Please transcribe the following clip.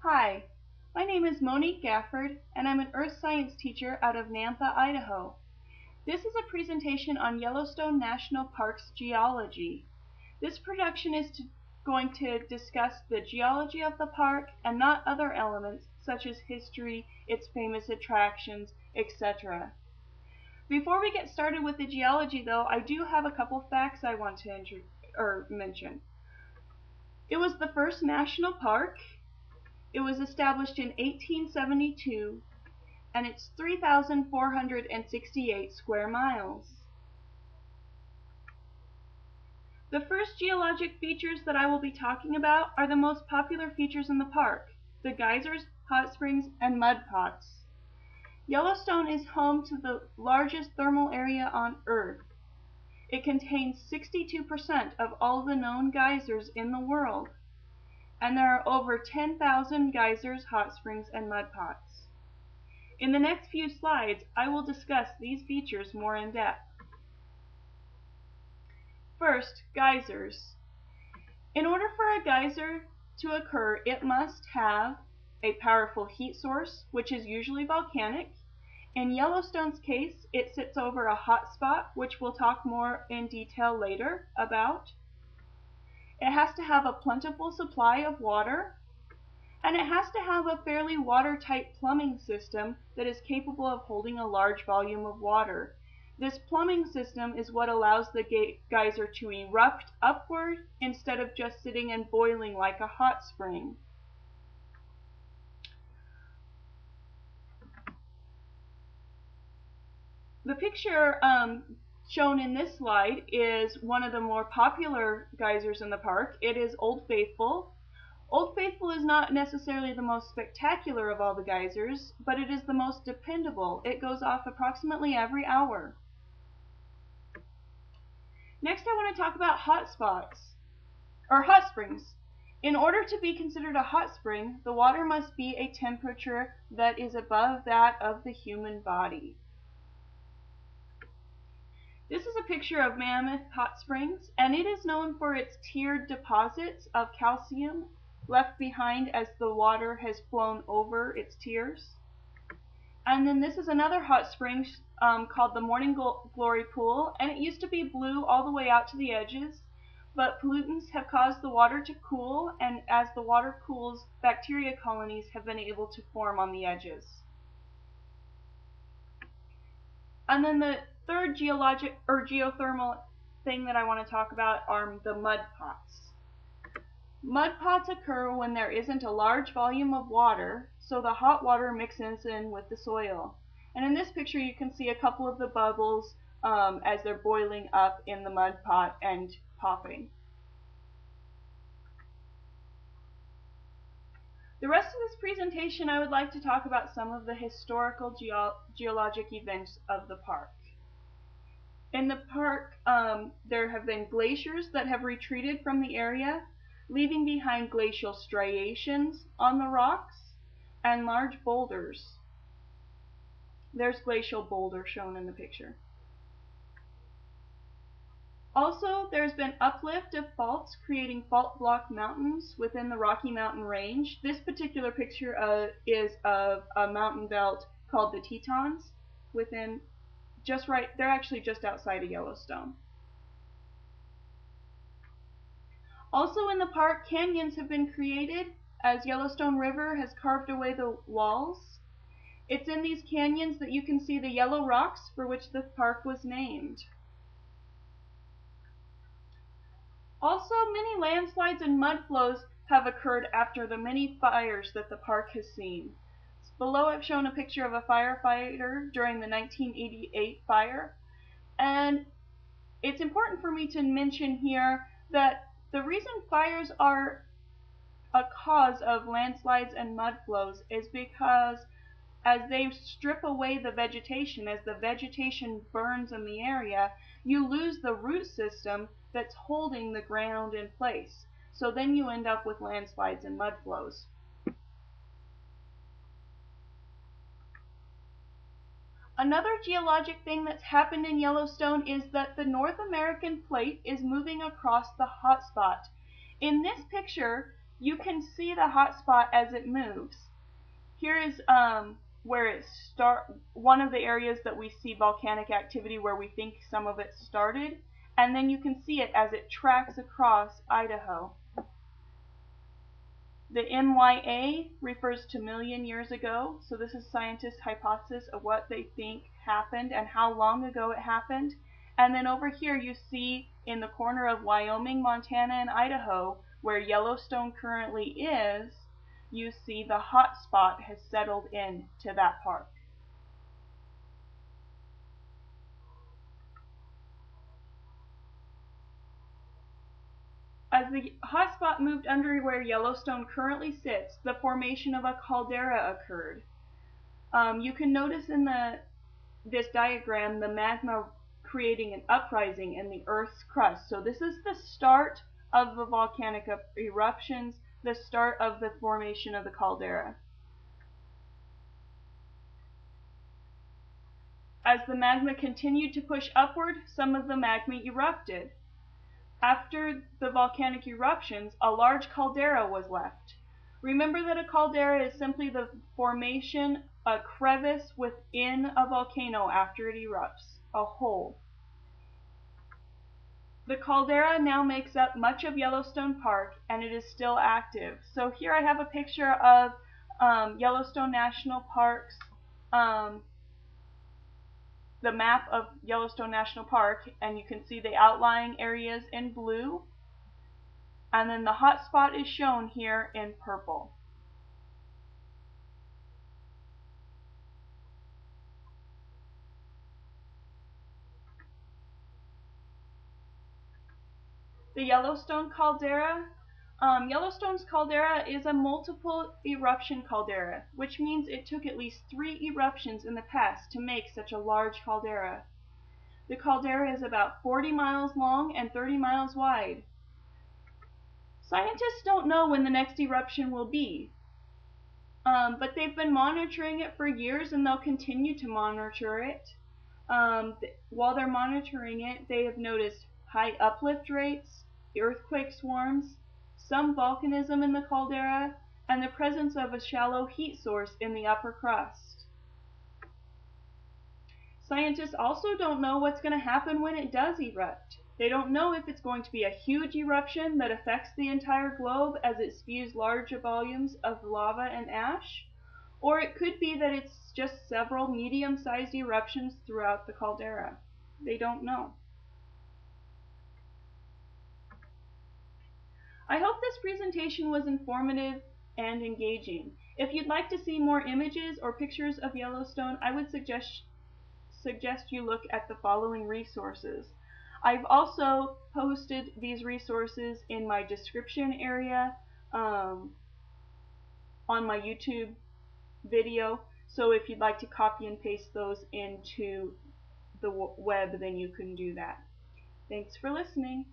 Hi, my name is Monique Gafford, and I'm an earth science teacher out of Nampa, Idaho. This is a presentation on Yellowstone National Park's geology. This production is going to discuss the geology of the park and not other elements such as history, its famous attractions, etc. Before we get started with the geology, though, I do have a couple facts I want to mention. It was the first national park. It was established in 1872, and it's 3,468 square miles. The first geologic features that I will be talking about are the most popular features in the park: the geysers, hot springs, and mud pots. Yellowstone is home to the largest thermal area on Earth. It contains 62% of all the known geysers in the world, and there are over 10,000 geysers, hot springs, and mud pots. In the next few slides, I will discuss these features more in depth. First, geysers. In order for a geyser to occur, it must have a powerful heat source, which is usually volcanic. In Yellowstone's case, it sits over a hot spot, which we'll talk more in detail later about. It has to have a plentiful supply of water, and it has to have a fairly watertight plumbing system that is capable of holding a large volume of water. This plumbing system is what allows the geyser to erupt upward instead of just sitting and boiling like a hot spring. The picture shown in this slide is one of the more popular geysers in the park. It is Old Faithful. Old Faithful is not necessarily the most spectacular of all the geysers, but it is the most dependable. It goes off approximately every hour. Next, I want to talk about hot springs. In order to be considered a hot spring, the water must be a temperature that is above that of the human body. This is a picture of Mammoth Hot Springs, and it is known for its tiered deposits of calcium left behind as the water has flown over its tiers. And then this is another hot spring called the Morning Glory Pool, and it used to be blue all the way out to the edges, but pollutants have caused the water to cool, and as the water cools, bacteria colonies have been able to form on the edges. And then the third geologic or geothermal thing that I want to talk about are the mud pots. Mud pots occur when there isn't a large volume of water, so the hot water mixes in with the soil. And in this picture you can see a couple of the bubbles as they're boiling up in the mud pot and popping. The rest of this presentation, I would like to talk about some of the historical geologic events of the park. In the park, there have been glaciers that have retreated from the area, leaving behind glacial striations on the rocks and large boulders. There's glacial boulder shown in the picture. Also, there's been uplift of faults, creating fault block mountains within the Rocky Mountain Range. This particular picture is of a mountain belt called the Tetons within they're actually just outside of Yellowstone. Also in the park, canyons have been created as Yellowstone River has carved away the walls. It's in these canyons that you can see the yellow rocks for which the park was named. Also, many landslides and mud flows have occurred after the many fires that the park has seen. Below I've shown a picture of a firefighter during the 1988 fire, and it's important for me to mention here that the reason fires are a cause of landslides and mud flows is because as they strip away the vegetation, as the vegetation burns in the area, you lose the root system that's holding the ground in place. So then you end up with landslides and mud flows. Another geologic thing that's happened in Yellowstone is that the North American plate is moving across the hotspot. In this picture, you can see the hot spot as it moves. Here is where it one of the areas that we see volcanic activity where we think some of it started, and then you can see it as it tracks across Idaho. The MYA refers to million years ago, so this is scientists' hypothesis of what they think happened and how long ago it happened. And then over here you see in the corner of Wyoming, Montana, and Idaho, where Yellowstone currently is, you see the hot spot has settled into that park. As the hot spot moved under where Yellowstone currently sits, the formation of a caldera occurred. You can notice in this diagram the magma creating an uprising in the Earth's crust. So this is the start of the volcanic eruptions, the start of the formation of the caldera. As the magma continued to push upward, some of the magma erupted. After the volcanic eruptions, a large caldera was left. Remember that a caldera is simply the formation, a crevice within a volcano after it erupts, a hole. The caldera now makes up much of Yellowstone Park, and it is still active. So here I have a picture of Yellowstone National Park's the map of Yellowstone National Park, and you can see the outlying areas in blue, and then the hot spot is shown here in purple. The Yellowstone caldera. Yellowstone's caldera is a multiple eruption caldera, which means it took at least 3 eruptions in the past to make such a large caldera. The caldera is about 40 miles long and 30 miles wide. Scientists don't know when the next eruption will be, but they've been monitoring it for years, and they'll continue to monitor it. While they're monitoring it, they have noticed high uplift rates, earthquake swarms, some volcanism in the caldera, and the presence of a shallow heat source in the upper crust. Scientists also don't know what's going to happen when it does erupt. They don't know if it's going to be a huge eruption that affects the entire globe as it spews large volumes of lava and ash, or it could be that it's just several medium-sized eruptions throughout the caldera. They don't know. I hope this presentation was informative and engaging. If you'd like to see more images or pictures of Yellowstone, I would suggest you look at the following resources. I've also posted these resources in my description area on my YouTube video, so if you'd like to copy and paste those into the web, then you can do that. Thanks for listening.